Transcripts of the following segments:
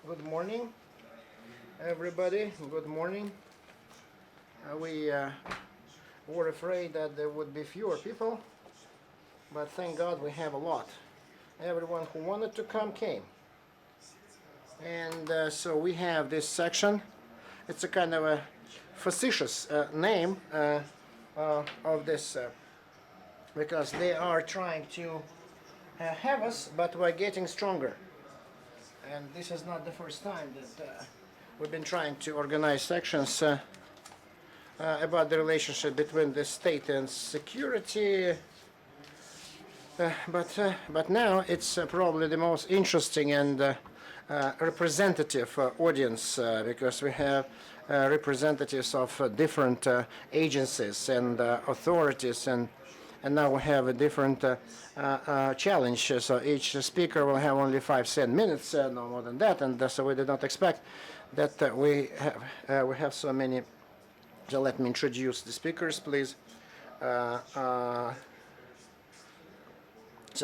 Good morning, everybody. Good morning. We were afraid that there would be fewer people, but thank God we have a lot. Everyone who wanted to come came. And so we have this section. It's a kind of a facetious name of this because they are trying to have us, but we're getting stronger. And this is not the first time that we've been trying to organize sections about the relationship between the state and security. But now it's probably the most interesting and representative audience because we have representatives of different agencies and authorities, and now we have a different challenge. So each speaker will have only 5-10 minutes, no more than that, and so we did not expect that we have so many. So let me introduce the speakers, please. So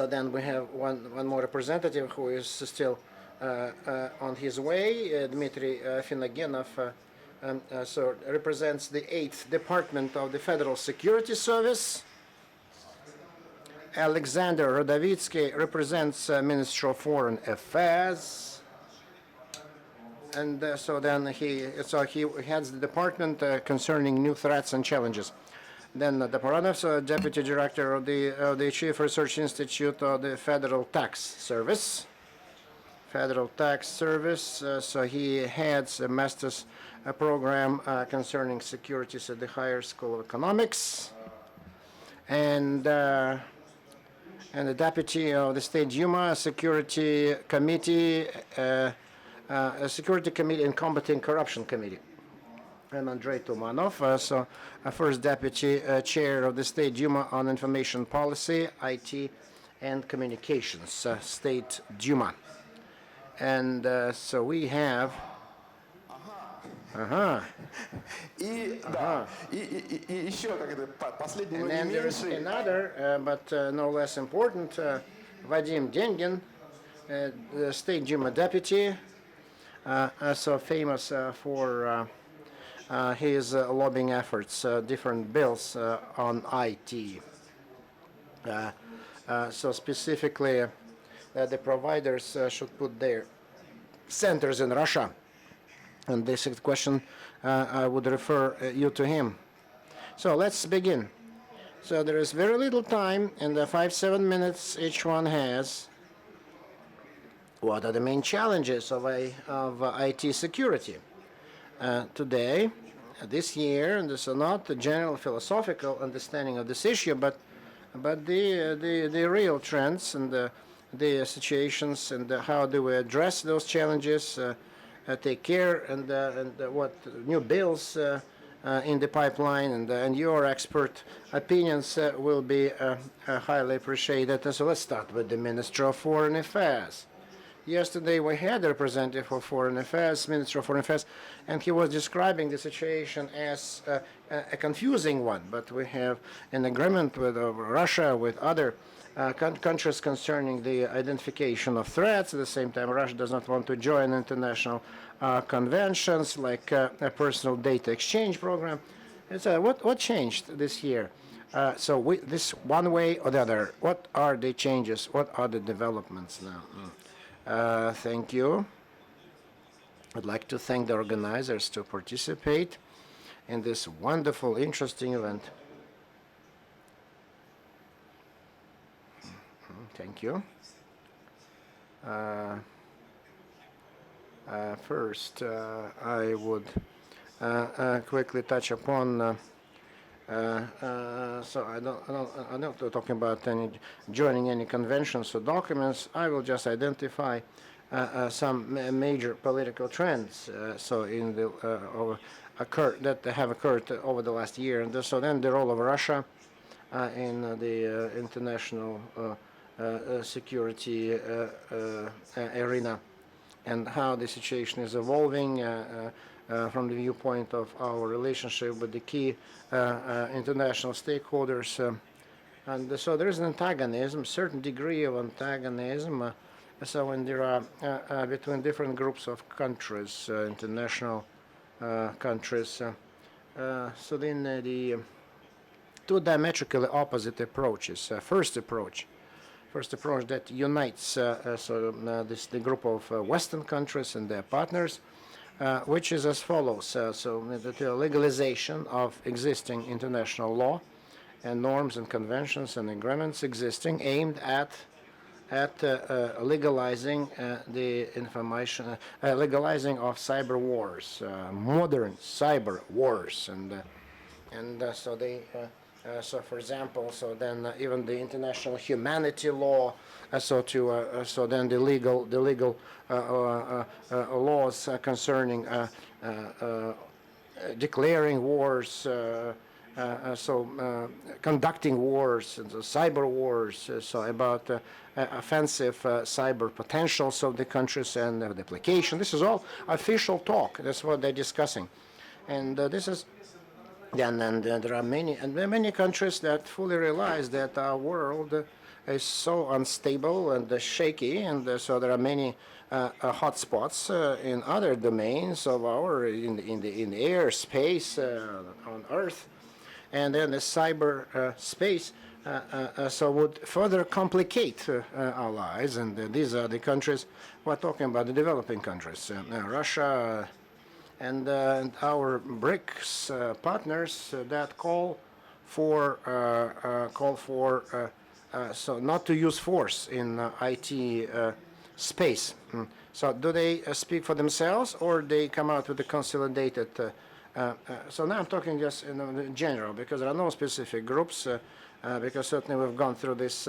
then we have one more representative who is still on his way, Dmitry Finogenov. So represents the 8th Department of the Federal Security Service. Alexander Rodovitsky represents Ministry of Foreign Affairs. And so he heads the department concerning new threats and challenges. Then Doporonov, Deputy Director of the Chief Research Institute of the Federal Tax Service. So he heads a master's program concerning securities at the Higher School of Economics. And the Deputy of the State Duma Security Committee, Security Committee and Combating Corruption Committee. And Andrei Tumanov, First Deputy Chair of the State Duma on Information Policy, IT and Communications, State Duma. And so we have... And then there's another, but no less important, Vadim Dengin, the State Duma Deputy, so famous for his lobbying efforts, different bills on IT. So specifically, the providers should put their centers in Russia. And this question, I would refer you to him. So let's begin. So there is very little time, and the 5-7 minutes each one has. What are the main challenges of IT security? Today, this year, and this is not the general philosophical understanding of this issue, but the real trends and the situations and how do we address those challenges, take care, and what new bills in the pipeline, and your expert opinions will be highly appreciated. So let's start with the Minister of Foreign Affairs. Yesterday we had a representative of Foreign Affairs, Minister of Foreign Affairs, and he was describing the situation as a confusing one. But we have an agreement with Russia, with other countries concerning the identification of threats. At the same time, Russia does not want to join international conventions like a personal data exchange program. And so what changed this year? So this one way or the other, what are the changes? What are the developments now? Thank you. I'd like to thank the organizers to participate in this wonderful, interesting event. Thank you. First, I would quickly touch upon. So I'm not talking about joining any conventions or documents. I will just identify some major political trends. So in the that have occurred over the last year, and so then the role of Russia in the international security arena, and how the situation is evolving from the viewpoint of our relationship with the key international stakeholders, And so there is an antagonism, certain degree of antagonism. So when there are between different groups of countries, international countries, so then the two diametrically opposite approaches. First approach that unites the group of Western countries and their partners, which is as follows. The legalization of existing international law and norms and conventions and agreements existing aimed at legalizing the information, legalizing of cyber wars, modern cyber wars, so for example, so then even the international humanity law, so then the legal laws concerning declaring wars, conducting wars, and the cyber wars, so about offensive cyber potentials of the countries and the application. This is all official talk. That's what they're discussing, and this is. And there are many countries that fully realize that our world is so unstable and shaky, and so there are many hot spots in other domains of our in the air, space, on Earth, and then the cyber space. So would further complicate our lives, and these are the countries we're talking about, the developing countries, Russia. And our BRICS partners that call for so not to use force in IT space. So do they speak for themselves, or they come out with a consolidated? So now I'm talking just in general, because there are no specific groups. Because certainly we've gone through this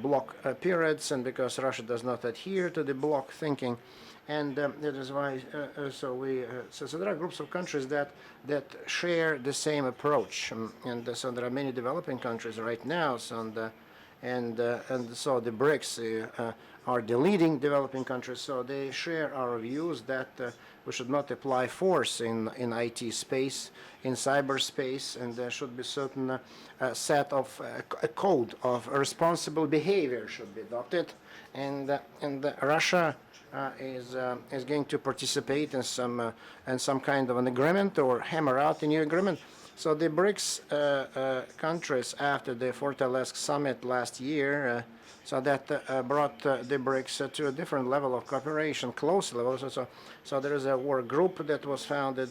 block periods, and because Russia does not adhere to the block thinking. And that is why, so there are groups of countries that share the same approach, and so there are many developing countries right now, and so the BRICS are the leading developing countries, so they share our views that we should not apply force in IT space, in cyberspace, and there should be certain set of a code of responsible behavior should be adopted, and Russia is going to participate in some kind of an agreement or hammer out a new agreement. So the BRICS countries, after the Fortaleza summit last year, so that brought the BRICS to a different level of cooperation, close level. So there is a work group that was founded,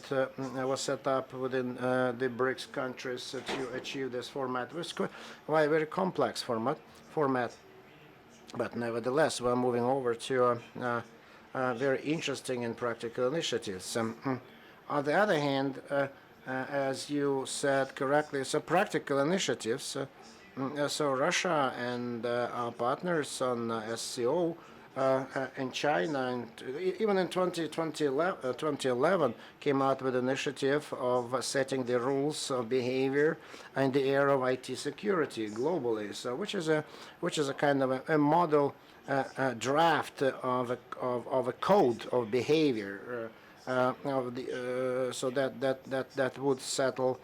was set up within the BRICS countries to achieve this format. It was quite a very complex format. But nevertheless, we're moving over to very interesting and practical initiatives. On the other hand, as you said correctly, so practical initiatives. So Russia and our partners on SCO in China, and even in 2011, came out with an initiative of setting the rules of behavior in the area of IT security globally. So which is a kind of a model draft of a code of behavior. So that would settle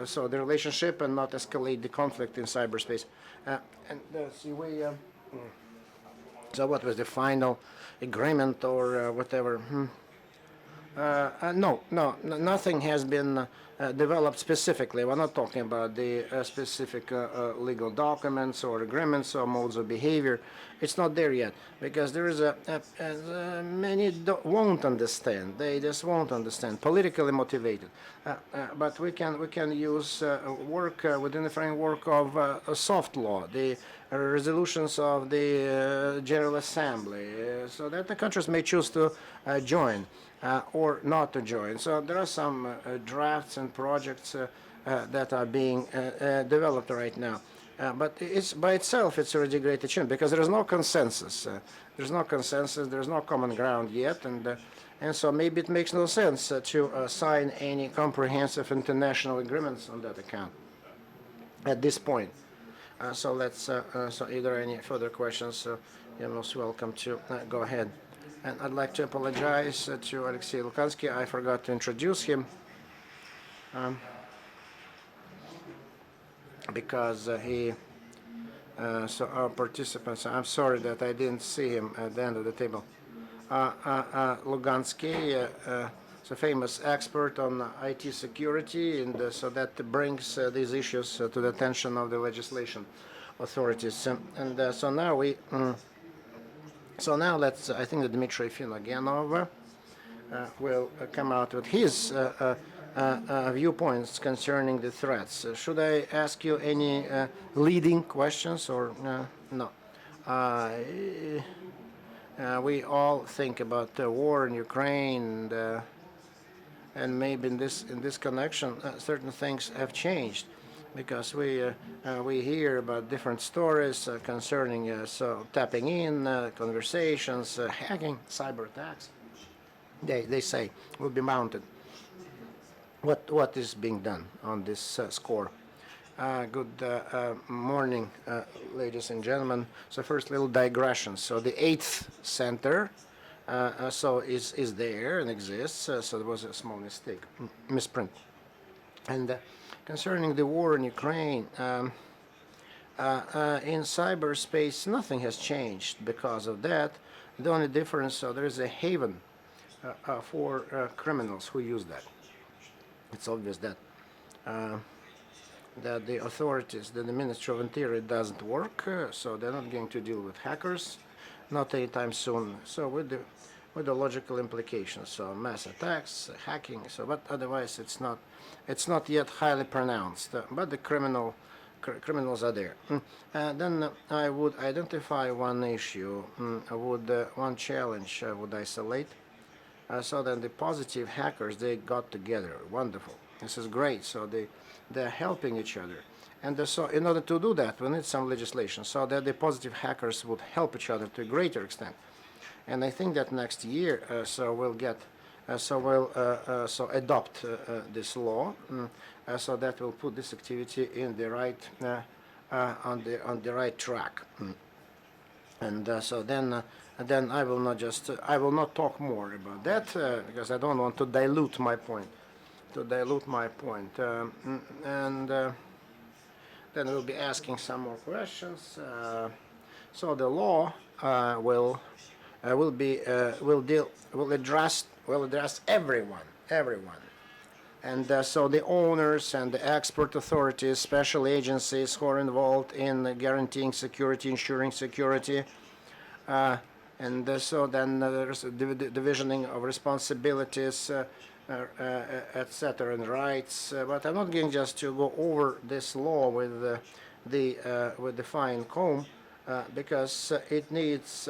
so the relationship and not escalate the conflict in cyberspace. So what was the final agreement or whatever? No, nothing has been developed specifically. We're not talking about the specific legal documents or agreements or modes of behavior. It's not there yet, because there is many won't understand. They just won't understand. Politically motivated, but we can use work within the framework of soft law, the resolutions of the General Assembly, so that the countries may choose to join or not to join. So there are some drafts and projects that are being developed right now. But it's by itself, it's already a great achievement, because there is no consensus. There's no consensus. There's no common ground yet, and so maybe it makes no sense to sign any comprehensive international agreements on that account at this point. So let's. So, either any further questions, you're most welcome to go ahead. And I'd like to apologize to Alexei Lukansky. I forgot to introduce him. because so our participants, I'm sorry that I didn't see him at the end of the table. Lugansky, is a famous expert on IT security, and so that brings these issues to the attention of the legislation authorities. So now let's. I think that Dmitry Finogenov will come out with his viewpoints concerning the threats. Should I ask you any leading questions or no? We all think about the war in Ukraine, and maybe in this connection, certain things have changed, because we hear about different stories concerning so tapping in, conversations, hacking, cyber attacks. They say will be mounted. What is being done on this score? Good morning, ladies and gentlemen. So first, little digression. So the 8th center, so is there and exists. So there was a small mistake, misprint. And concerning the war in Ukraine, in cyberspace, nothing has changed because of that. The only difference, so there is a haven for criminals who use that. It's obvious that that the authorities, that the Ministry of Interior doesn't work, so they're not going to deal with hackers, not anytime soon. So with the logical implications, so mass attacks, hacking. So, but otherwise, it's not yet highly pronounced. But the criminals are there. Then I would identify one issue. One challenge I would isolate. So then the positive hackers, they got together. Wonderful. This is great. So they're helping each other. And so in order to do that, we need some legislation so that the positive hackers would help each other to a greater extent. And I think that next year, so we'll get, so adopt this law, so that will put this activity in the right, on the right track. And so then I will not talk more about that because I don't want to dilute my point. And then we'll be asking some more questions. So the law will address everyone. And so the owners and the export authorities, special agencies who are involved in guaranteeing security, ensuring security, and so then there's a divisioning of responsibilities, etc., and rights. But I'm not going just to go over this law with the fine comb, because it needs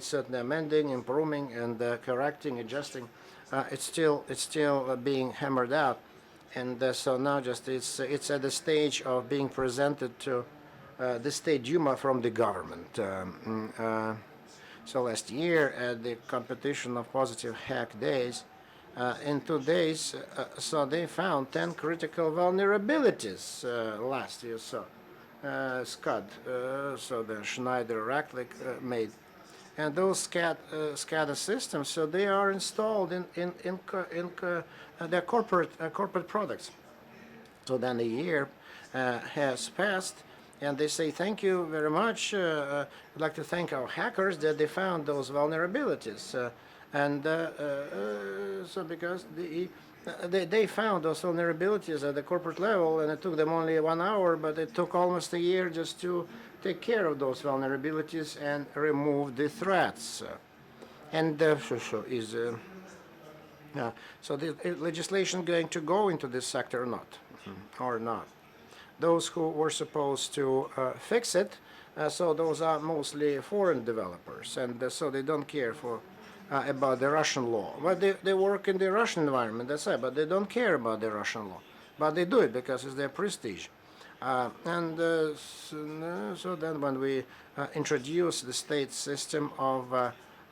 certain amending, improving, and correcting, adjusting. It's still being hammered out, and so now just it's at the stage of being presented to the State Duma from the government. So last year at the competition of positive hack days, in 2 days, so they found 10 critical vulnerabilities last year. So SCAD, so the Schneider Racklick made. And those SCADA systems, so they are installed in their corporate products. So then a year has passed, and they say, thank you very much. I'd like to thank our hackers that they found those vulnerabilities. So because they found those vulnerabilities at the corporate level, and it took them only 1 hour, but it took almost a year just to take care of those vulnerabilities and remove the threats. And so the legislation going to go into this sector or not? Or not? Those who were supposed to fix it, so those are mostly foreign developers, and so they don't care about the Russian law. But they work in the Russian environment, that's it, but they don't care about the Russian law. But they do it because it's their prestige. So then when we introduce the state system of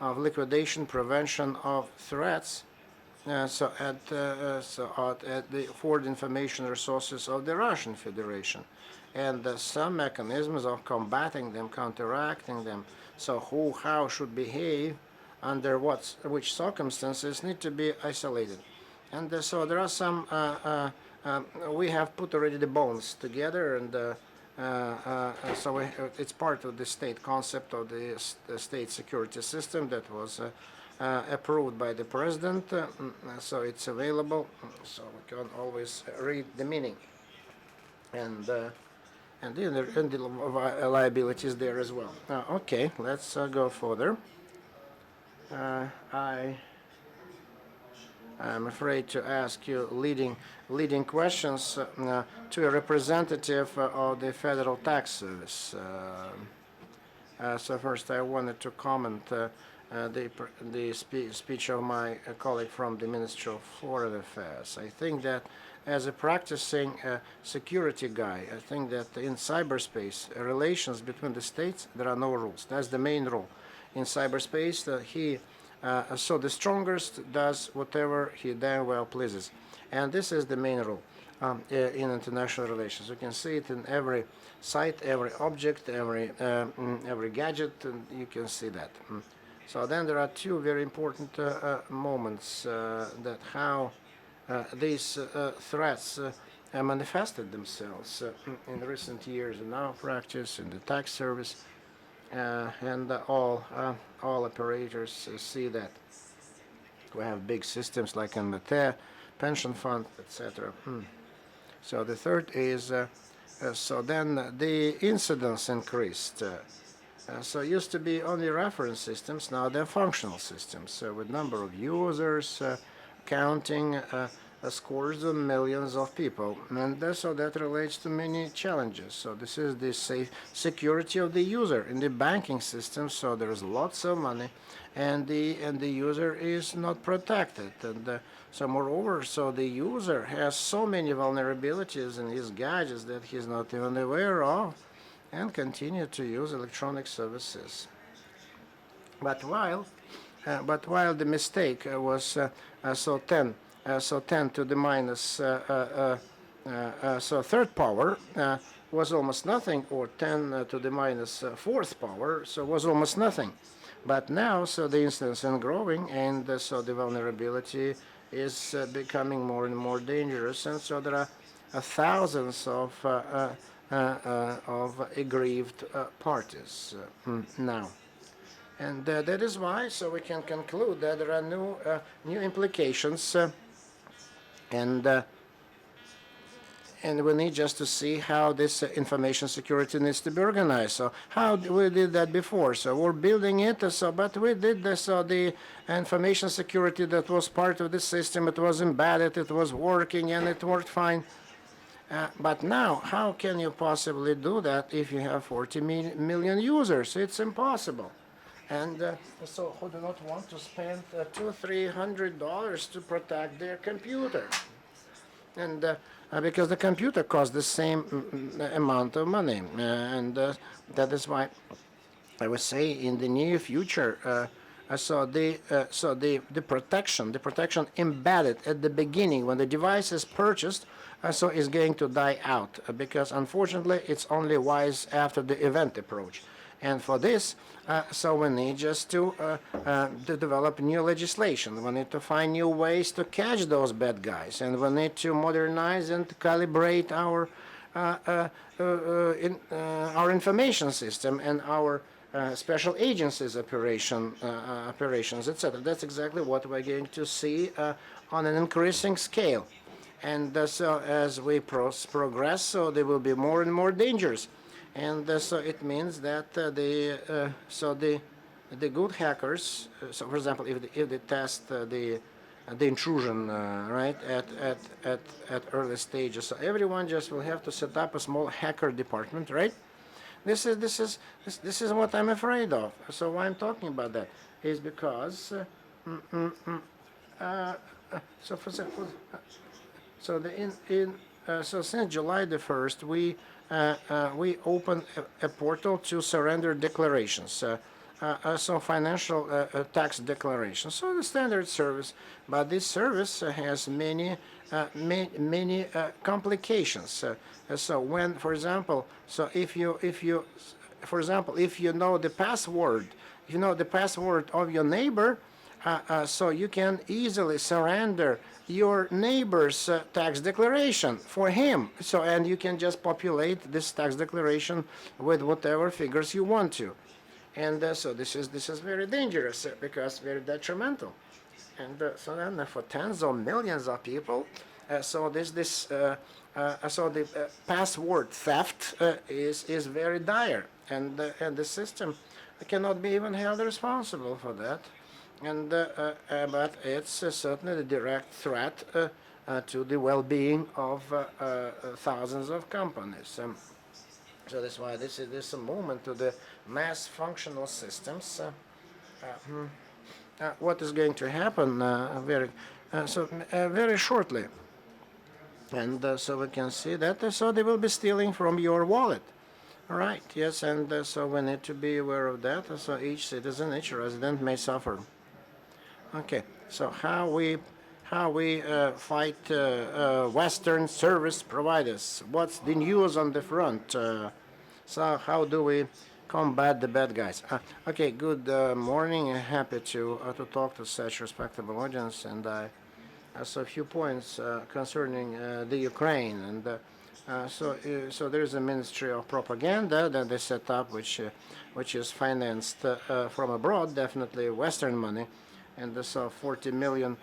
liquidation, prevention of threats, so at the forward information resources of the Russian Federation, and some mechanisms of combating them, counteracting them, so who, how should behave under which circumstances need to be isolated. And so there are some we have put already the bones together, and so it's part of the state concept of the state security system that was approved by the president. So it's available, so we can always read the meaning, and the liabilities there as well. Okay, let's go further. I'm afraid to ask you leading questions to a representative of the Federal Tax Service. So first, I wanted to comment the speech of my colleague from the Ministry of Foreign Affairs. I think that as a practicing security guy, I think that in cyberspace, relations between the states, there are no rules. That's the main rule. In cyberspace, so the strongest does whatever he damn well pleases. And this is the main rule in international relations. You can see it in every site, every object, every gadget, and you can see that. So then there are two very important moments that how these threats manifested themselves in recent years in our practice, in the tax service, and all operators see that. We have big systems like in the pension fund, etc. So the third is, so then the incidence increased. So it used to be only reference systems, now they're functional systems with number of users, counting scores of millions of people, and so that relates to many challenges. So this is the security of the user in the banking system. So there is lots of money, and the user is not protected, and so moreover, so the user has so many vulnerabilities in his gadgets that he's not even aware of, and continue to use electronic services. But while the mistake was so 10 to the minus so third power was almost nothing, or 10 to the minus fourth power, so was almost nothing. But now, so the incidence is growing, and so the vulnerability is becoming more and more dangerous, and so there are thousands of aggrieved parties now. And that is why, so we can conclude that there are new implications, and we need just to see how this information security needs to be organized. So how we did that before? So we're building it. But we did this. So the information security that was part of the system, it was embedded, it was working, and it worked fine. But now, how can you possibly do that if you have 40 million users? It's impossible. And so who do not want to spend $200-300 to protect their computer? And because the computer costs the same amount of money, and that is why I would say in the near future, so the protection embedded at the beginning when the device is purchased, so is going to die out, because unfortunately it's only wise after the event approach. And for this, so we need just to develop new legislation. We need to find new ways to catch those bad guys, and we need to modernize and calibrate our information system and our special agencies operations, etc. That's exactly what we're going to see on an increasing scale. And so as we progress, so there will be more and more dangers. And so it means that the good hackers, so for example, if they test the intrusion right at early stages, so everyone just will have to set up a small hacker department, right? This is what I'm afraid of. So why I'm talking about that is because so for example, so so since July the 1st, we opened a portal to surrender declarations, so financial tax declarations. So the standard service, but this service has many complications. So when, for example, so if you know the password, of your neighbor, So you can easily surrender your neighbor's tax declaration for him. So, and you can just populate this tax declaration with whatever figures you want to. And so this is very dangerous because very detrimental. And so then for tens of millions of people, so so the password theft is very dire, and the system cannot be even held responsible for that. And but it's certainly the direct threat to the well-being of thousands of companies. So that's why this is a movement to the mass functional systems. What is going to happen very shortly, and so we can see that so they will be stealing from your wallet. All right, yes, and so we need to be aware of that. So each citizen, each resident may suffer. Okay, so how we fight Western service providers? What's the news on the front? So how do we combat the bad guys? Okay, good morning. Happy to talk to such respectable audience, and so a few points concerning the Ukraine, and so there is a Ministry of Propaganda that they set up, which is financed from abroad, definitely Western money, and so $40 million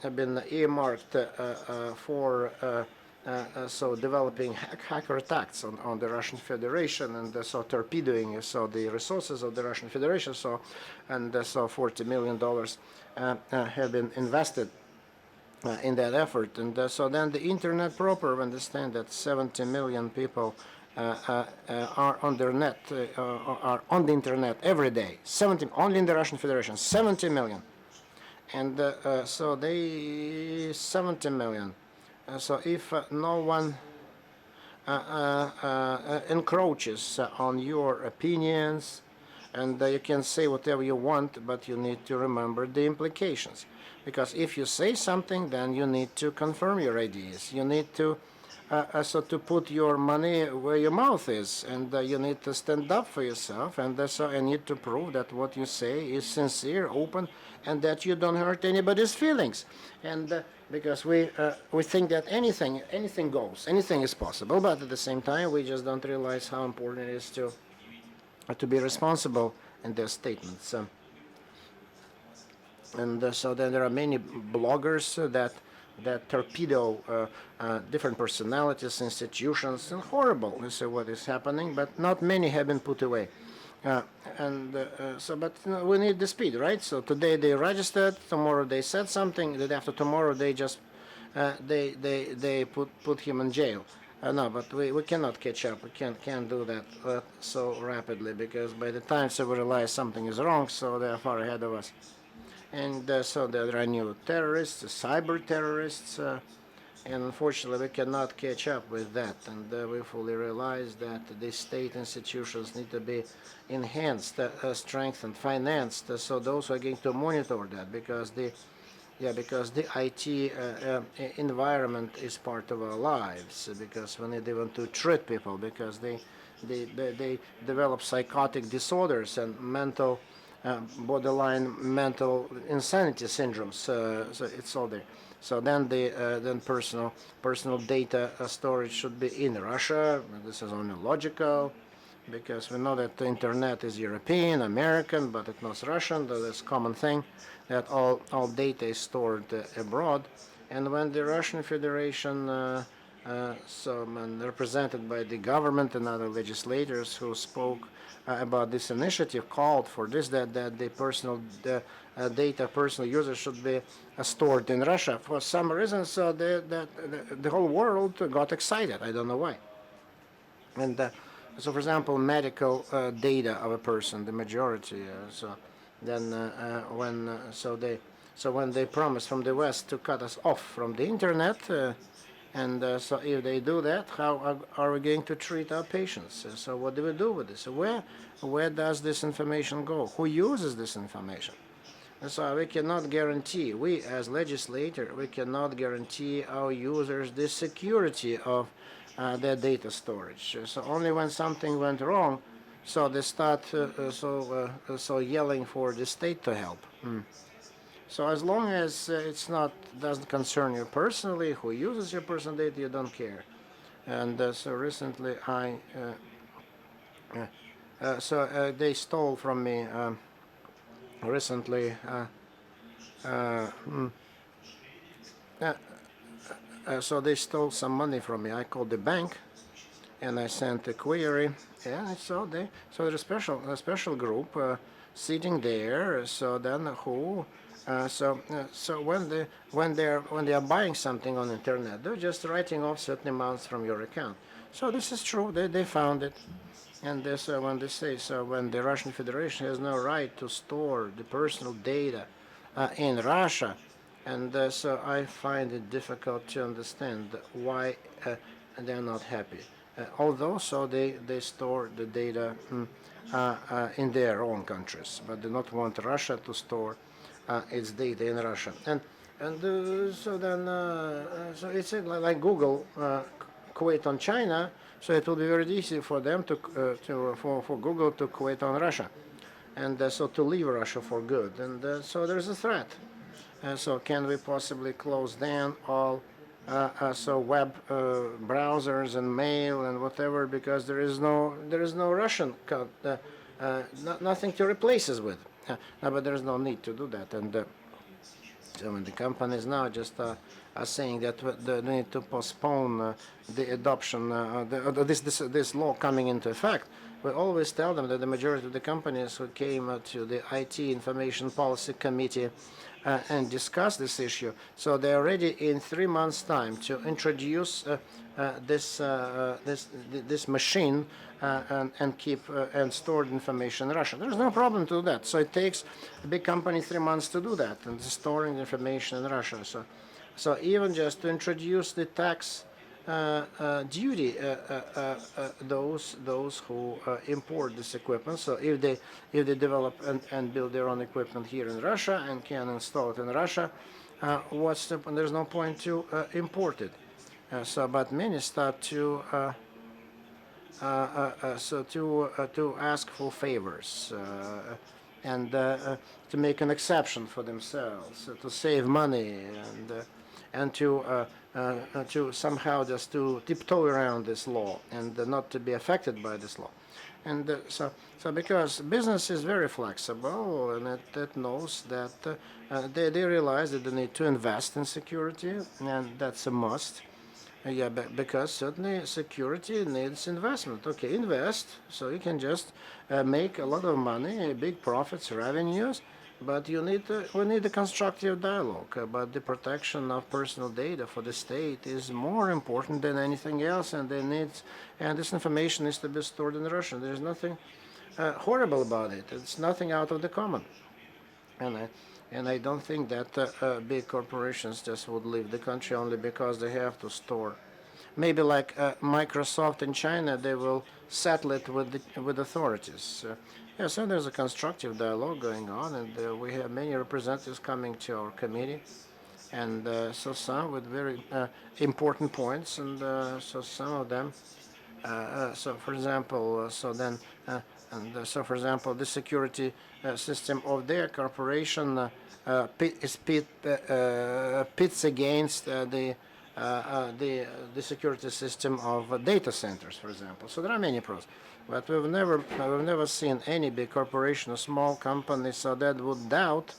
have been earmarked for so developing hacker attacks on the Russian Federation, and so torpedoing so the resources of the Russian Federation. So and so $40 million have been invested in that effort, and so then the internet proper. We understand that 70 million people are on their net, are on the internet every day. 70 only in the Russian Federation, 70 million, and so they 70 million. So if no one encroaches on your opinions, and you can say whatever you want, but you need to remember the implications. Because if you say something, then you need to confirm your ideas. You need to so to put your money where your mouth is, and you need to stand up for yourself, and so you need to prove that what you say is sincere, open, and that you don't hurt anybody's feelings. And because we think that anything goes, anything is possible, but at the same time we just don't realize how important it is to be responsible in their statements. And so then there are many bloggers that torpedo different personalities, institutions, and horrible. This is what is happening, but not many have been put away. But we need the speed, right? So today they registered, tomorrow they said something, that after tomorrow they just they put him in jail. No, but we cannot catch up. We can't do that so rapidly, because by the time so we realize something is wrong, so they are far ahead of us. And so there are new terrorists, cyber terrorists, and unfortunately we cannot catch up with that. And we fully realize that the state institutions need to be enhanced, strengthened, financed. So those who are going to monitor that, because the IT environment is part of our lives. Because we need even to treat people, because they develop psychotic disorders and mental. Borderline mental insanity syndromes. So it's all there. So then then personal data storage should be in Russia. This is only logical, because we know that the internet is European, American, but it's not Russian. That's a common thing, that all data is stored abroad. And when the Russian Federation, represented by the government and other legislators who spoke about this initiative, called for this, that the personal data, personal users should be stored in Russia. For some reason, so the whole world got excited. I don't know why. And so, for example, medical data of a person, the majority. When they promise from the West to cut us off from the internet. So if they do that, how are we going to treat our patients? So what do we do with this? Where does this information go? Who uses this information? And so we cannot guarantee, we as legislator, we cannot guarantee our users the security of their data storage. So only when something went wrong, So they start so yelling for the state to help. So as long as it's not doesn't concern you personally, who uses your personal data, you don't care. And so recently they stole from me recently. So they stole some money from me. I called the bank, and I sent a query. Yeah, there's a special group sitting there. So then who? So when they are buying something on the internet, they're just writing off certain amounts from your account. So this is true. They found it. And this, when they say so, when the Russian Federation has no right to store the personal data in Russia, and so I find it difficult to understand why they're not happy. Although so they store the data in their own countries, but do not want Russia to store its data in Russia. So then so it's like Google quit on China, so it will be very easy for them for Google to quit on Russia, and so to leave Russia for good. And so there's a threat. So can we possibly close down all so web browsers and mail and whatever, because there is no Russian code, nothing to replace us with. No, but there is no need to do that. And so when the companies now just are saying that they need to postpone the adoption, this law coming into effect, we always tell them that the majority of the companies who came to the IT Information Policy Committee and discuss this issue, so they're ready in 3 months' time to introduce this machine and keep and store the information in Russia. There's no problem to do that. So it takes a big company 3 months to do that, and storing the information in Russia. So even just to introduce the tax duty, those who import this equipment. So if they develop and build their own equipment here in Russia and can install it in Russia, there's no point to import it. But many start to to ask for favors and to make an exception for themselves, to save money, and to somehow just to tiptoe around this law and not to be affected by this law. And so because business is very flexible, and it knows that they realize that they need to invest in security, and that's a must. Yeah, because certainly security needs investment. Okay, invest, so you can just make a lot of money, big profits, revenues, but we need a constructive dialogue about the protection of personal data for the state is more important than anything else, and this information needs to be stored in Russia. There's nothing horrible about it. It's nothing out of the common, and I don't think that big corporations just would leave the country only because they have to store. Maybe like Microsoft in China, they will settle it with authorities. Yes, and there's a constructive dialogue going on, and we have many representatives coming to our committee, and so some with very important points, and so some of them. So, for example, for example, the security system of their corporation pits against the security system of data centers, for example. So there are many pros, but we've never seen any big corporation or small company so that would doubt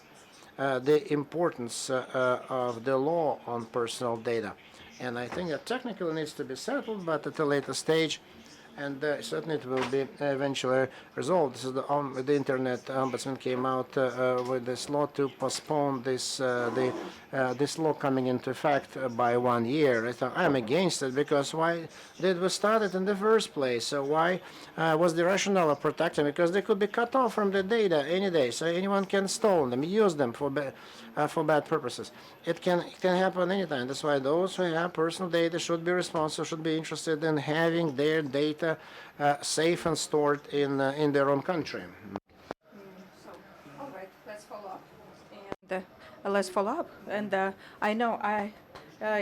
the importance of the law on personal data. And I think that technically needs to be settled, but at a later stage, and certainly it will be eventually resolved. This is the Internet Ombudsman came out with this law to postpone this law coming into effect by 1 year. I thought I'm against it, because why did we start it in the first place? So why was the rationale of protecting? Because they could be cut off from the data any day, so anyone can steal them, use them for bad purposes. It can happen anytime. That's why those who have personal data should be responsible, should be interested in having their data safe and stored in their own country. All right, let's follow up. And let's follow up. And I know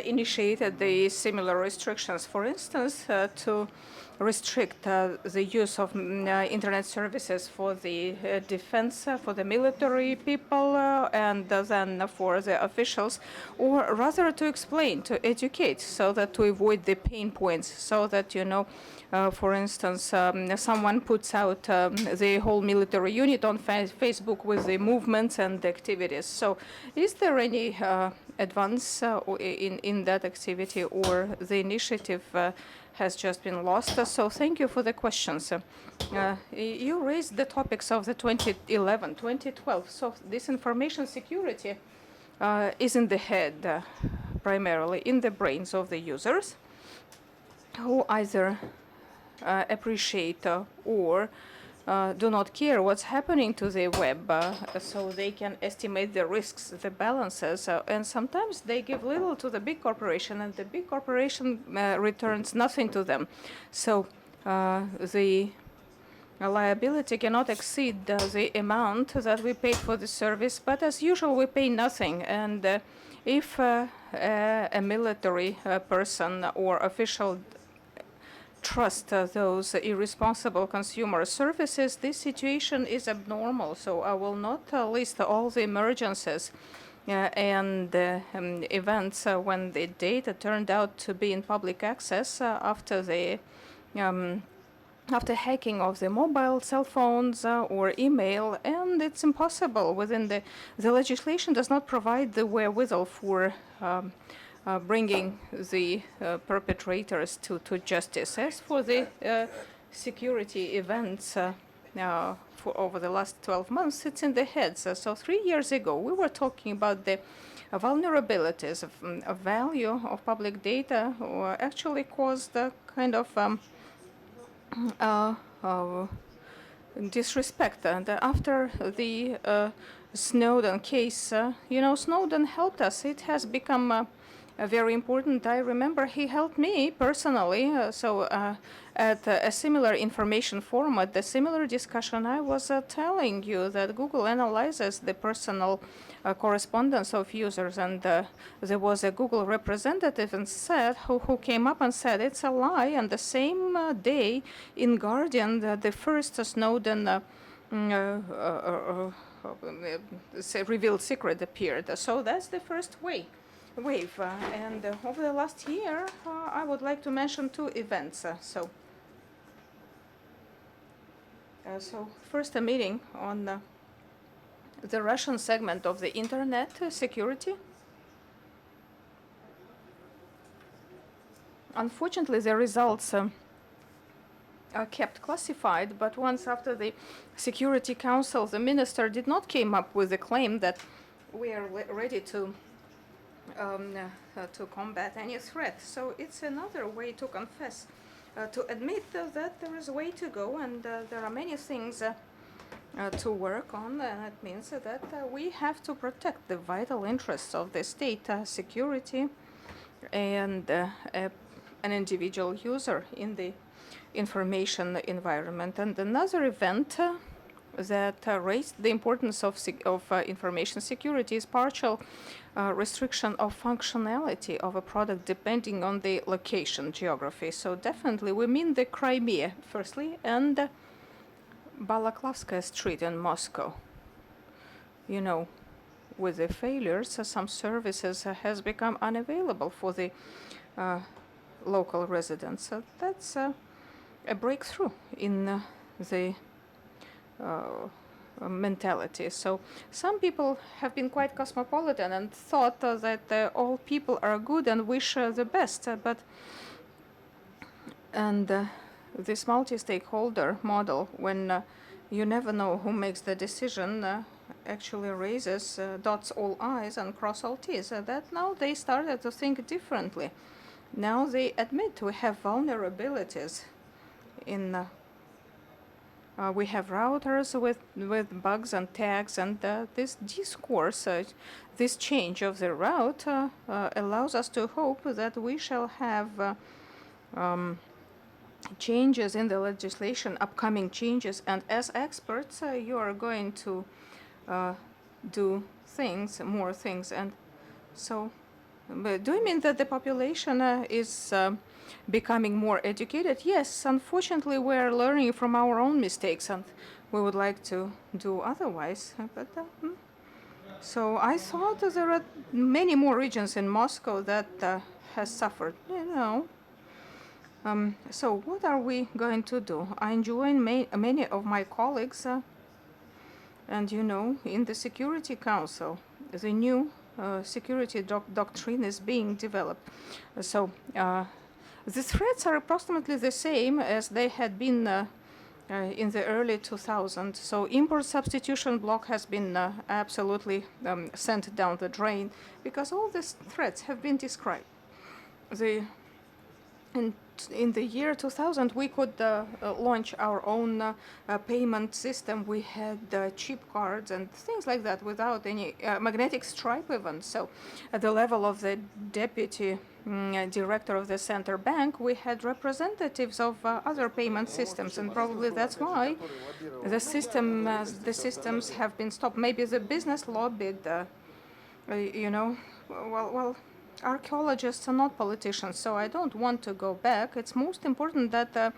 initiated the similar restrictions, for instance, to restrict the use of internet services for the defense, for the military people, and then for the officials, or rather to explain, to educate, so that to avoid the pain points, so that, for instance, someone puts out the whole military unit on Facebook with the movements and activities. So is there any advance in that activity, or the initiative has just been lost? So thank you for the questions. You raised the topics of the 2011, 2012. So this information security is in the head, primarily in the brains of the users, who either appreciate or do not care what's happening to the web, so they can estimate the risks, the balances, and sometimes they give little to the big corporation, and the big corporation returns nothing to them. So the liability cannot exceed the amount that we paid for the service, but as usual, we pay nothing. And if a military person or official trust those irresponsible consumer services, this situation is abnormal. So I will not list all the emergencies and events when the data turned out to be in public access after the after hacking of the mobile cell phones or email, and it's impossible within the legislation does not provide the wherewithal for bringing the perpetrators to justice. As for the security events for over the last 12 months, it's in the heads. So 3 years ago, we were talking about the vulnerabilities of value of public data, actually caused a kind of disrespect. And after the Snowden case, Snowden helped us. It has become very important. I remember he helped me personally. At a similar information forum, at the similar discussion, I was telling you that Google analyzes the personal correspondence of users, and there was a Google representative and said who came up and said it's a lie. And the same day in Guardian, the first Snowden revealed secret appeared. So that's the first wave. And over the last year, I would like to mention 2 events. So first, a meeting on the Russian segment of the internet security. Unfortunately, the results are kept classified, but once after the Security Council, the minister did not came up with the claim that we are ready to combat any threat. So it's another way to confess, to admit that there is a way to go, and there are many things to work on. And it means that we have to protect the vital interests of the state security and an individual user in the information environment. And another event that raised the importance of information security is partial restriction of functionality of a product depending on the location, geography. So definitely we mean the Crimea, firstly, and Balaklavskaya Street in Moscow. With the failures, some services has become unavailable for the local residents. So that's a breakthrough in the mentality. So some people have been quite cosmopolitan and thought that all people are good and wish the best. This multi-stakeholder model, when you never know who makes the decision, actually raises dots all I's and cross all T's. That now they started to think differently. Now they admit we have vulnerabilities in we have routers with bugs and tags, and this discourse, this change of the route allows us to hope that we shall have changes in the legislation, upcoming changes, and as experts, you are going to do things, more things, and so But do you mean that the population is becoming more educated? Yes, unfortunately, we're learning from our own mistakes, and we would like to do otherwise. So I thought that there are many more regions in Moscow that has suffered. So what are we going to do? I join many of my colleagues, and in the Security Council, the new security doctrine is being developed. So the threats are approximately the same as they had been in the early 2000s. So import substitution block has been absolutely sent down the drain because all these threats have been described. In the year 2000, we could launch our own payment system. We had chip cards and things like that without any magnetic stripe even. So at the level of the deputy director of the center bank, we had representatives of other payment systems, and probably that's why the systems have been stopped. Maybe the business lobbied, well, archaeologists are not politicians, so I don't want to go back. It's most important that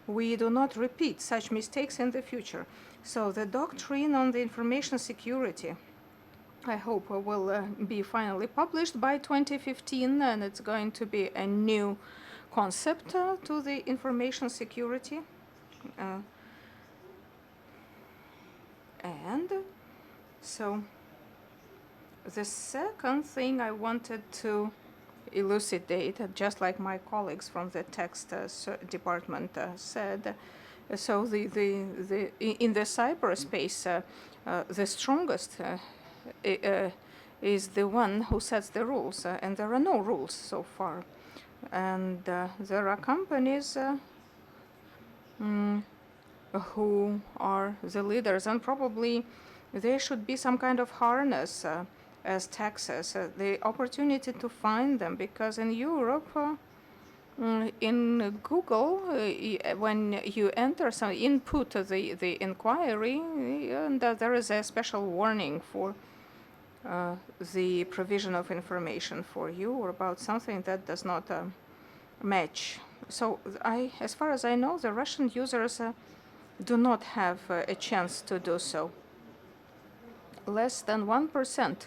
we do not repeat such mistakes in the future. So the doctrine on the information security, I hope, will be finally published by 2015, and it's going to be a new concept to the information security. And so the second thing I wanted to elucidate, just like my colleagues from the text department said, so in the cyberspace, the strongest is the one who sets the rules, and there are no rules so far. And there are companies who are the leaders, and probably there should be some kind of harness as taxes, the opportunity to find them, because in Europe, in Google, when you enter some input the inquiry, and there is a special warning for the provision of information for you or about something that does not match. So as far as I know, the Russian users do not have a chance to do so. Less than 1%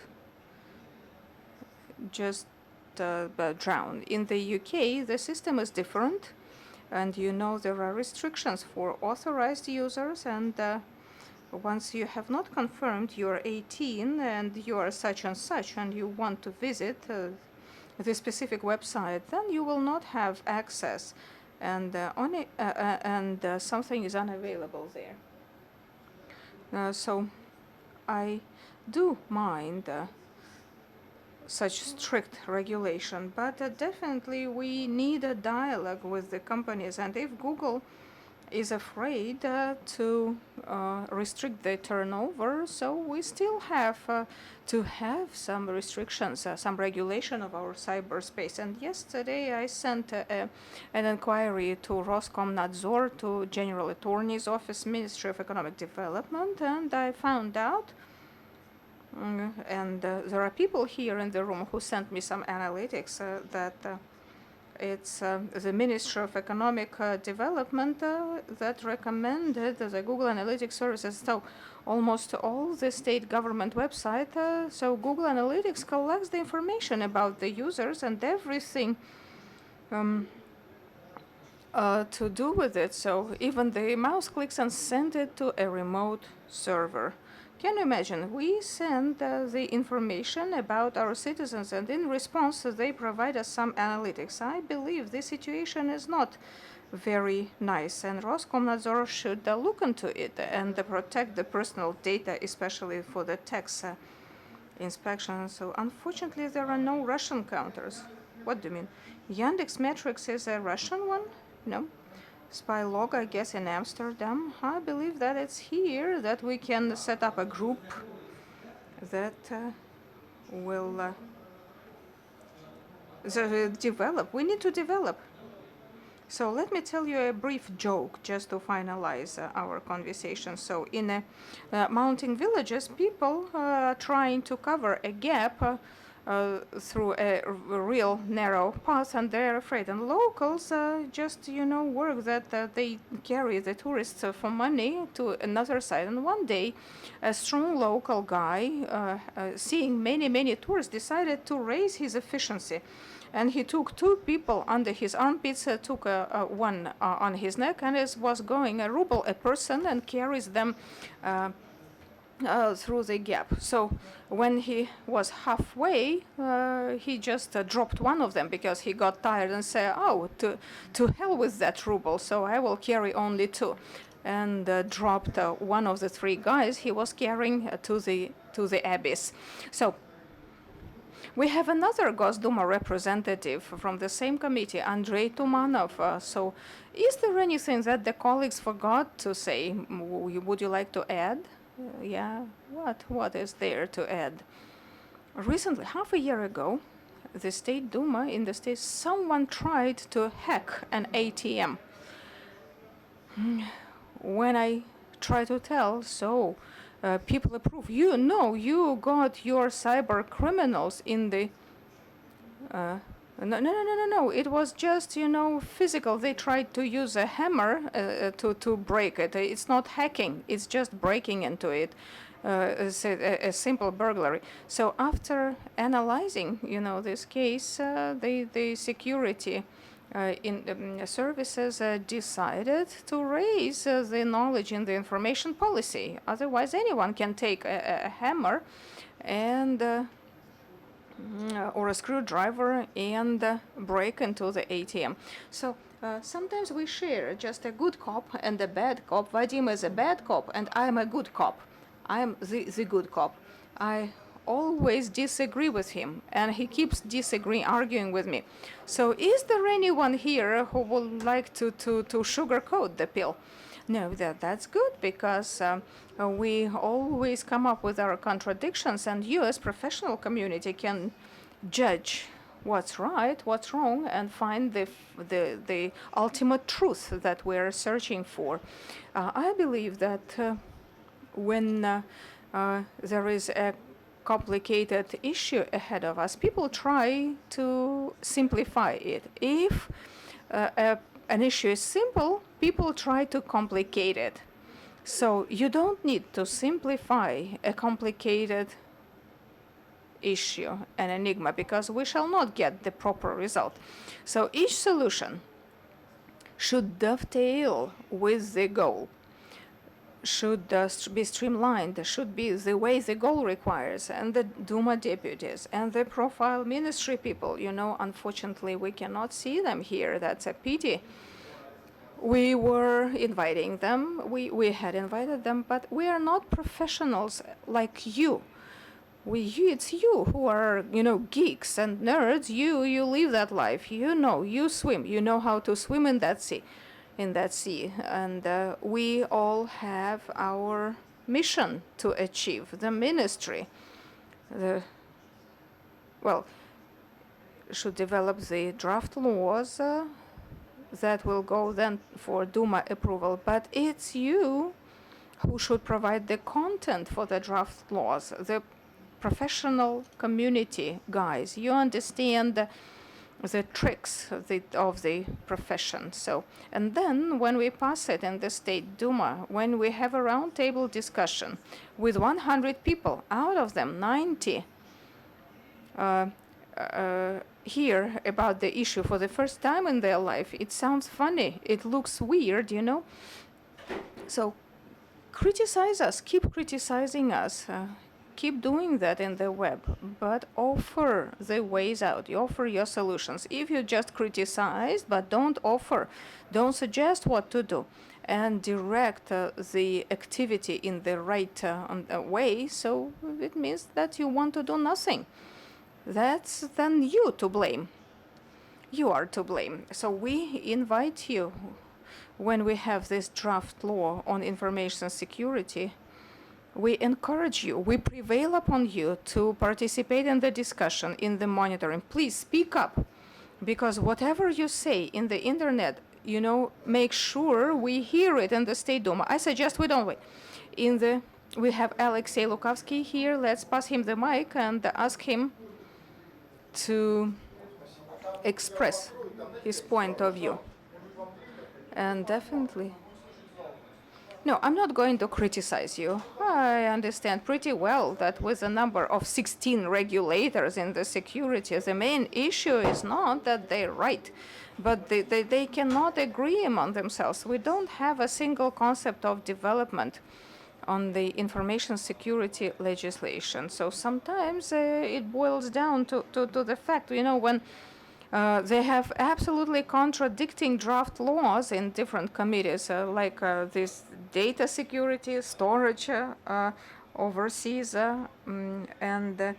just drown. In the UK, the system is different, and there are restrictions for authorized users, and once you have not confirmed you're 18 and you are such and such and you want to visit the specific website, then you will not have access, and something is unavailable there. So I do mind such strict regulation, but definitely we need a dialogue with the companies, and if Google is afraid to restrict the turnover, so we still have to have some restrictions, some regulation of our cyberspace. And yesterday I sent an inquiry to Roskomnadzor, to General Attorney's Office, Ministry of Economic Development, and I found out, and there are people here in the room who sent me some analytics that it's the Ministry of Economic Development that recommended the Google Analytics services. So almost all the state government website, so Google Analytics collects the information about the users and everything to do with it. So even the mouse clicks and send it to a remote server. Can you imagine? We send the information about our citizens, and in response, they provide us some analytics. I believe this situation is not very nice, and Roskomnadzor should look into it and protect the personal data, especially for the tax inspection. So unfortunately, there are no Russian counters. What do you mean? Yandex Metrics is a Russian one? No. Spylog, I guess, in Amsterdam. I believe that it's here that we can set up a group that will develop. We need to develop. So let me tell you a brief joke just to finalize our conversation. So in mountain villages, people are trying to cover a gap through a real narrow path, and they're afraid. And locals just, work that they carry the tourists for money to another side. And one day, a strong local guy, seeing many tourists, decided to raise his efficiency. And he took 2 people under his armpits, took one on his neck, and was going a ruble a person, and carries them through the gap. So when he was halfway, he just dropped one of them because he got tired and said, "Oh, to hell with that ruble! So I will carry only 2," and dropped one of the 3 guys he was carrying to the abyss. So we have another Gosduma representative from the same committee, Andrei Tumanov. So is there anything that the colleagues forgot to say? Would you like to add? Yeah, what is there to add? Recently, half a year ago, the State Duma in the States, someone tried to hack an ATM. When I try to tell, people approve. You got your cyber criminals in the. No. It was just, physical. They tried to use a hammer to break it. It's not hacking. It's just breaking into it. It's a simple burglary. So after analyzing, this case, the security services decided to raise the knowledge in the information policy. Otherwise, anyone can take a hammer and or a screwdriver and break into the ATM. So sometimes we share just a good cop and a bad cop. Vadim is a bad cop and I am a good cop. I am the good cop. I always disagree with him and he keeps arguing with me. So is there anyone here who would like to sugarcoat the pill? No, that's good because we always come up with our contradictions, and you as professional community can judge what's right, what's wrong, and find the ultimate truth that we're searching for. I believe that when there is a complicated issue ahead of us, people try to simplify it. If an issue is simple, people try to complicate it. So you don't need to simplify a complicated issue, an enigma, because we shall not get the proper result. So each solution should dovetail with the goal, should be streamlined, should be the way the goal requires. And the Duma deputies and the profile ministry people, unfortunately we cannot see them here. That's a pity. We were inviting them, we had invited them, but we are not professionals like you. It's you who are, geeks and nerds. You live that life. You swim. You know how to swim in that sea. And we all have our mission to achieve, the ministry. Should develop the draft laws that will go then for Duma approval. But it's you who should provide the content for the draft laws, the professional community guys. You understand the tricks of the profession. So, and then when we pass it in the State Duma, when we have a roundtable discussion with 100 people, out of them 90 hear about the issue for the first time in their life, it sounds funny, it looks weird, So criticize us, keep criticizing us. Keep doing that in the web, but offer the ways out. You offer your solutions. If you just criticize, but don't suggest what to do, and direct the activity in the right way, so it means that you want to do nothing. That's then you to blame. You are to blame. So we invite you, when we have this draft law on information security, we encourage you, we prevail upon you to participate in the discussion, in the monitoring. Please speak up, because whatever you say in the internet, make sure we hear it in the State Duma. I suggest we don't wait. We have Alexei Lukavsky here. Let's pass him the mic and ask him to express his point of view. And definitely, no, I'm not going to criticize you. I understand pretty well that with a number of 16 regulators in the security, the main issue is not that they're right, but they cannot agree among themselves. We don't have a single concept of development on the information security legislation. So sometimes it boils down to the fact, when they have absolutely contradicting draft laws in different committees, like this data security, storage overseas, and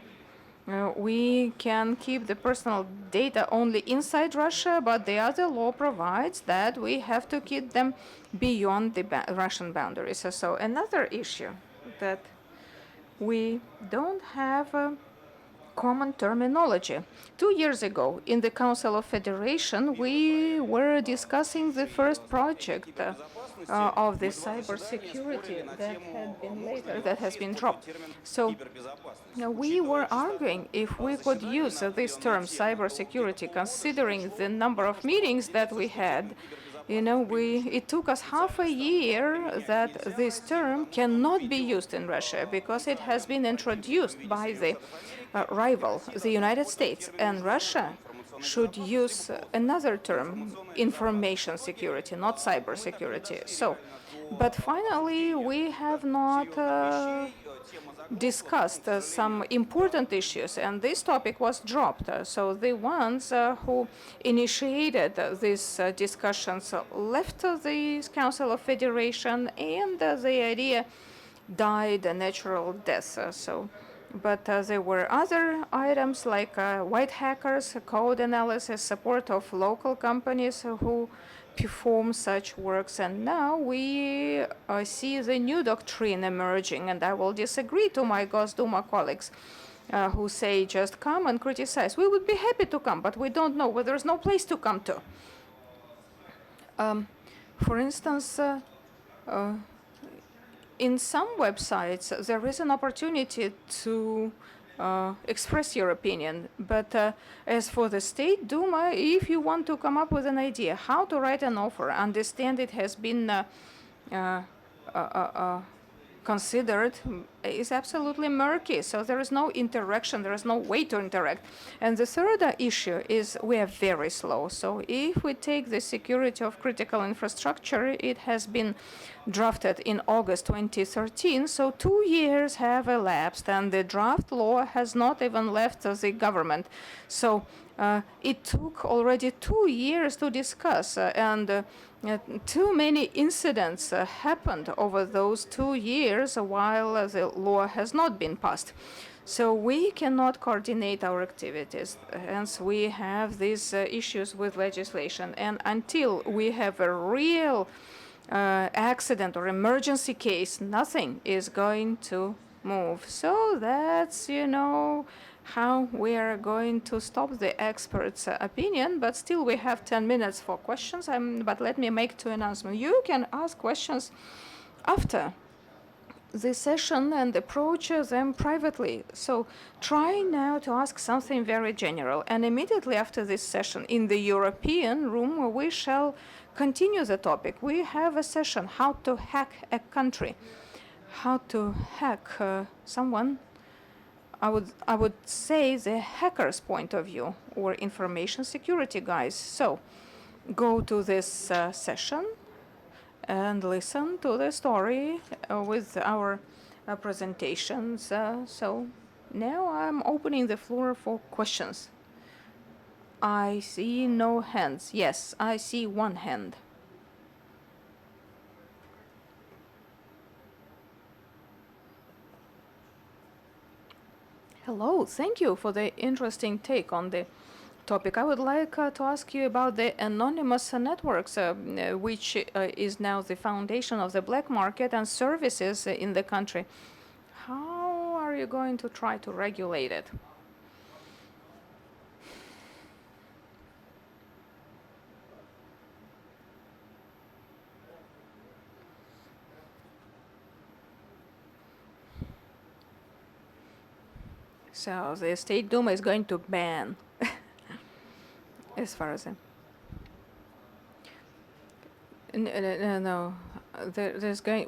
we can keep the personal data only inside Russia, but the other law provides that we have to keep them beyond the Russian boundaries. So another issue that we don't have common terminology. 2 years ago, in the Council of Federation, we were discussing the first project of the cybersecurity that has been dropped. So we were arguing if we could use this term cybersecurity, considering the number of meetings that we had. It took us half a year that this term cannot be used in Russia because it has been introduced by the rival, the United States, and Russia should use another term, information security, not cyber security. So, but finally, we have not discussed some important issues, and this topic was dropped. So the ones who initiated these discussions left the Council of Federation, and the idea died a natural death. But there were other items like white hackers, code analysis, support of local companies who perform such works. And now we see the new doctrine emerging, and I will disagree to my Gosduma colleagues who say just come and criticize. We would be happy to come, but we don't know where there's no place to come to. For instance, in some websites, there is an opportunity to express your opinion. But as for the State Duma, if you want to come up with an idea how to write an offer, understand it has been considered, is absolutely murky. So there is no interaction, there is no way to interact. And the third issue is we are very slow. So if we take the security of critical infrastructure, it has been drafted in August 2013. So 2 years have elapsed, and the draft law has not even left the government. So it took already 2 years to discuss, and too many incidents happened over those 2 years while the law has not been passed. So we cannot coordinate our activities, hence we have these issues with legislation. And until we have a real accident or emergency case, nothing is going to move. So that's, how we are going to stop the experts' opinion, but still we have 10 minutes for questions. But let me make two announcements. You can ask questions after the session and approach them privately. So try now to ask something very general. And immediately after this session in the European room, we shall continue the topic. We have a session, how to hack a country, how to hack someone. I would say the hacker's point of view, or information security guys. So go to this session and listen to the story with our presentations. So now I'm opening the floor for questions. I see no hands. Yes, I see one hand. Hello, thank you for the interesting take on the topic. I would like to ask you about the anonymous networks, which is now the foundation of the black market and services in the country. How are you going to try to regulate it? So the State Duma is going to ban, as far as no.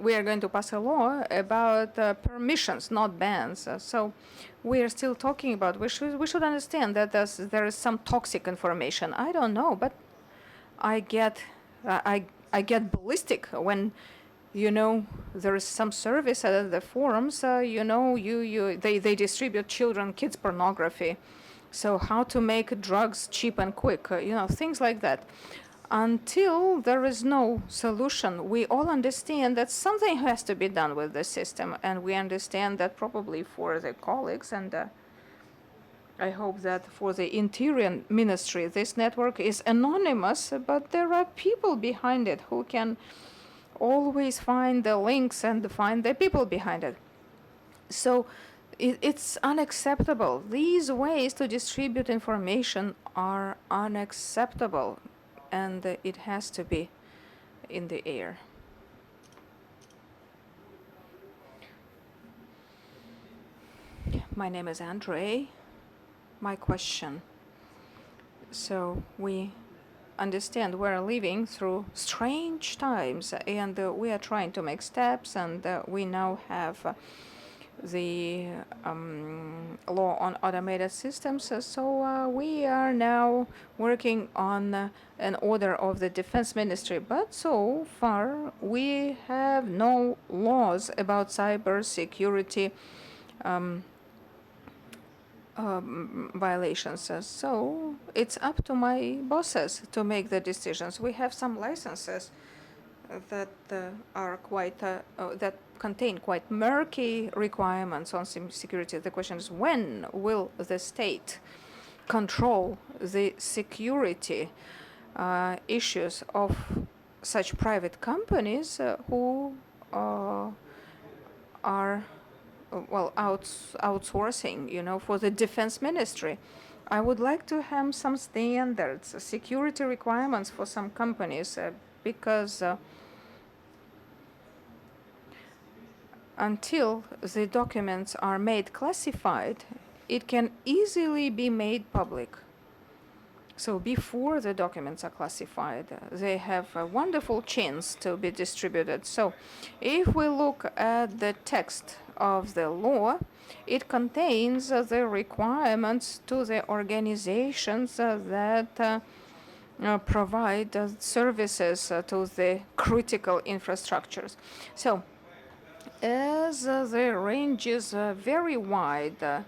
We are going to pass a law about permissions, not bans. So we are still talking about. We should understand that there is some toxic information. I don't know, but I get ballistic when there is some service at the forums. They distribute kids pornography. So how to make drugs cheap and quick? Things like that. Until there is no solution, we all understand that something has to be done with the system, and we understand that probably for the colleagues, and I hope that for the Interior Ministry, this network is anonymous, but there are people behind it who can always find the links and find the people behind it. So it's unacceptable. These ways to distribute information are unacceptable, and it has to be in the air. My name is Andre. My question. So we understand we're living through strange times, and we are trying to make steps, and we now have the law on automated systems. So we are now working on an order of the Defense Ministry, but so far we have no laws about cyber security violations. So it's up to my bosses to make the decisions. We have some licenses that are quite that contain quite murky requirements on security. The question is, when will the state control the security issues of such private companies who are outsourcing, for the Defense Ministry? I would like to have some standards, security requirements for some companies, because until the documents are made classified, it can easily be made public. So before the documents are classified, they have a wonderful chance to be distributed. So if we look at the text of the law, it contains the requirements to the organizations that provide services to the critical infrastructures. So as the range is very wide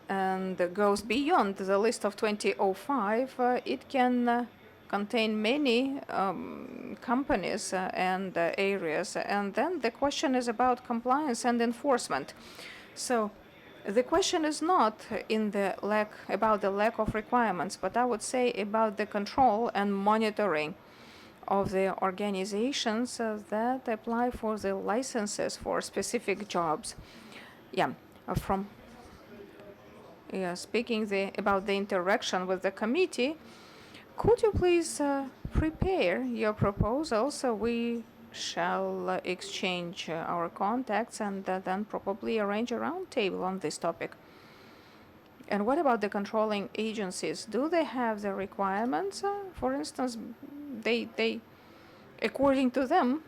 and goes beyond the list of 2005, it can contain many companies and areas. And then the question is about compliance and enforcement. So the question is not about the lack of requirements, but I would say about the control and monitoring of the organizations that apply for the licenses for specific jobs. Speaking about the interaction with the committee, could you please prepare your proposals so we shall exchange our contacts and then probably arrange a roundtable on this topic? And what about the controlling agencies? Do they have the requirements? For instance, they according to them,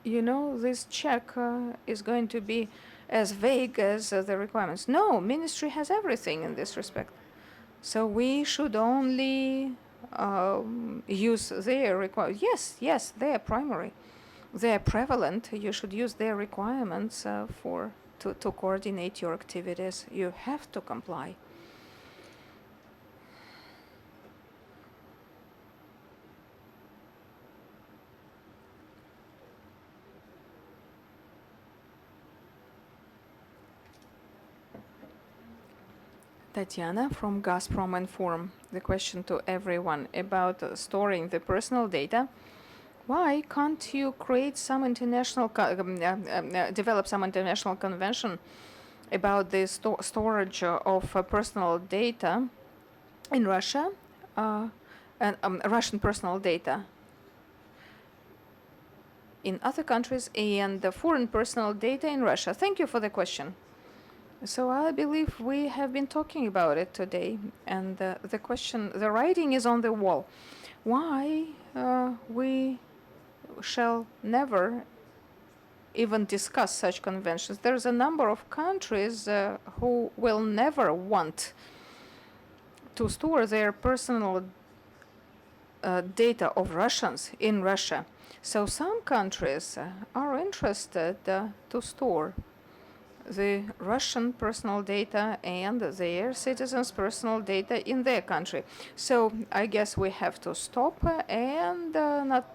this check is going to be as vague as the requirements. No, ministry has everything in this respect. So we should only use their requirements. Yes, they are primary. They are prevalent. You should use their requirements to coordinate your activities. You have to comply. Tatiana from Gazprom Inform. The question to everyone about storing the personal data. Why can't you create some international, develop some international convention about the storage of personal data in Russia and Russian personal data? in other countries and the foreign personal data in Russia? Thank you for the question. So I believe we have been talking about it today, and the question, the writing is on the wall. Why we shall never even discuss such conventions? There's a number of countries who will never want to store their personal data of Russians in Russia. So some countries are interested to store the Russian personal data and their citizens' personal data in their country. So I guess we have to stop, and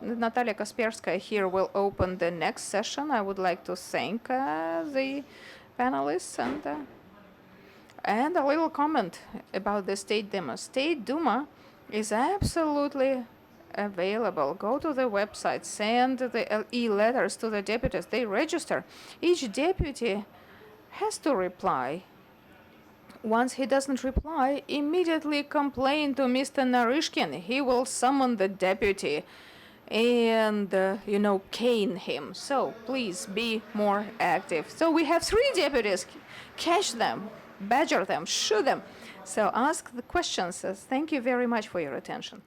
Natalia Kaspersky here will open the next session. I would like to thank the panelists and a little comment about the State Duma. State Duma is absolutely available. Go to the website, send the e-letters to the deputies. They register. Each deputy has to reply. Once he doesn't reply, immediately complain to Mr. Narishkin. He will summon the deputy and, cane him. So please be more active. So we have 3 deputies. Catch them, badger them, shoot them. So ask the questions. Thank you very much for your attention.